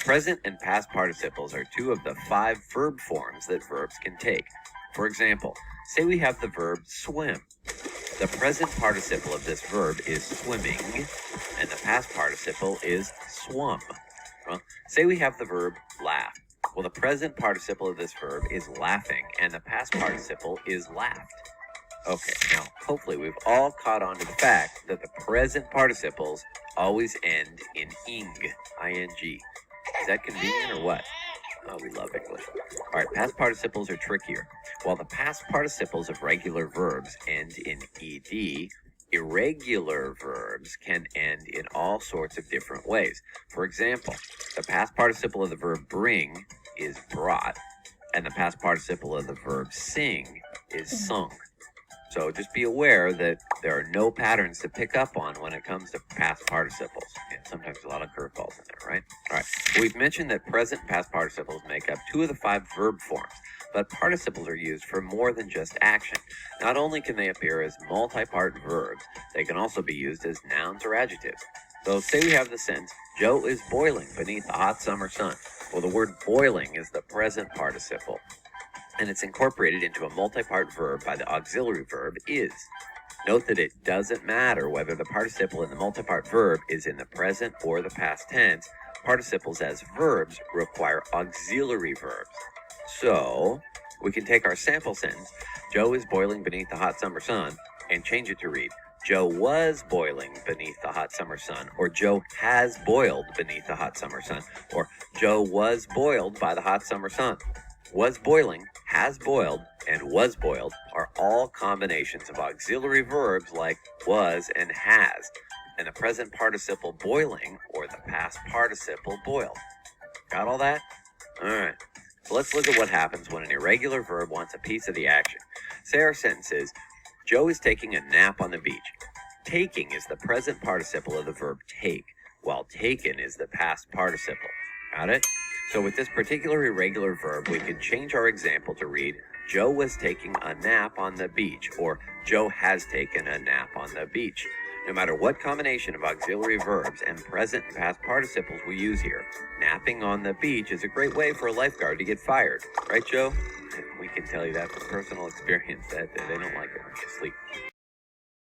present and past participles are two of the 5 verb forms that verbs can take. For example, say we have the verb swim. The present participle of this verb is swimming, and the past participle is swum. Well, say we have the verb laugh. Well, the present participle of this verb is laughing, and the past participle is laughed. Okay, now hopefully we've all caught on to the fact that the present participles always end in ing, I-N-G. Is that convenient or what? Oh, we love English. All right, past participles are trickier. While the past participles of regular verbs end in ed, irregular verbs can end in all sorts of different ways. For example, the past participle of the verb bring is brought, and the past participle of the verb sing is sung. So just be aware that there are no patterns to pick up on when it comes to past participles. And sometimes a lot of curveballs in there, right? All right. We've mentioned that present and past participles make up 2 of the 5 verb forms, but participles are used for more than just action. Not only can they appear as multi-part verbs, they can also be used as nouns or adjectives. So say we have the sentence, Joe is boiling beneath the hot summer sun. Well, the word boiling is the present participle, and it's incorporated into a multi-part verb by the auxiliary verb is. Note that it doesn't matter whether the participle in the multi-part verb is in the present or the past tense. Participles as verbs require auxiliary verbs. So we can take our sample sentence, Joe is boiling beneath the hot summer sun, and change it to read, Joe was boiling beneath the hot summer sun, or Joe has boiled beneath the hot summer sun, or Joe was boiled by the hot summer sun. Was boiling, has boiled, and was boiled are all combinations of auxiliary verbs like was and has, and the present participle boiling or the past participle boiled. Got all that? All right. So let's look at what happens when an irregular verb wants a piece of the action. Say our sentence is, Joe is taking a nap on the beach. Taking is the present participle of the verb take, while taken is the past participle. Got it? So with this particular irregular verb, we can change our example to read, Joe was taking a nap on the beach, or Joe has taken a nap on the beach. No matter what combination of auxiliary verbs and present and past participles we use here, napping on the beach is a great way for a lifeguard to get fired. Right, Joe? We can tell you that from personal experience that they don't like it when you sleep.